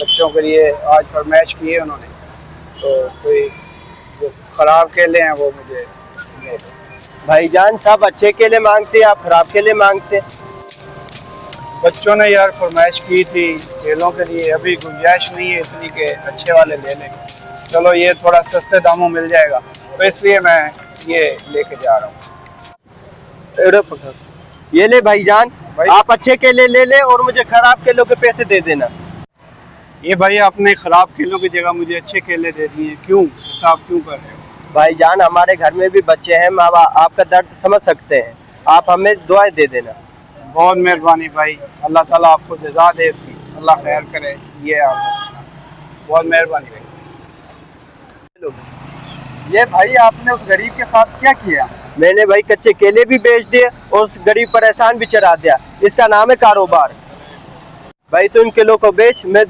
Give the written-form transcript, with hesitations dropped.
बच्चों के लिए आज फरमाइश की है उन्होंने, तो कोई जो ख़राब केले हैं वो मुझे दे दो। भाईजान सब अच्छे केले मांगते हैं, आप खराब केले मांगते हैं। बच्चों ने यार फरमाइश की थी केलों के लिए, अभी गुंजाइश नहीं है इतनी कि अच्छे वाले ले लें। चलो ये थोड़ा सस्ते दामों मिल जाएगा, तो इसलिए मैं ये लेके जा रहा हूँ। ये ले भाईजान भाई, आप अच्छे केले ले ले और मुझे खराब केलों के पैसे दे देना। ये भाई आपने ख़राब केलों की जगह मुझे अच्छे केले दे दिए, क्यों हिसाब क्यों कर रहे हो? भाईजान हमारे घर में भी बच्चे हैं, माँ बाप आपका दर्द समझ सकते हैं, आप हमें दुआएं दे देना। बहुत मेहरबानी भाई, अल्लाह ताला आपको जज़ा दे इसकी, अल्लाह खैर करे। ये आप बहुत मेहरबानी भाई। ये भाई आपने उस गरीब के साथ क्या किया? मैंने भाई कच्चे केले भी बेच दिए और उस गरीब पर एहसान भी चढ़ा दिया। इसका नाम है कारोबार। भाई तू इन केलों को बेच, मैं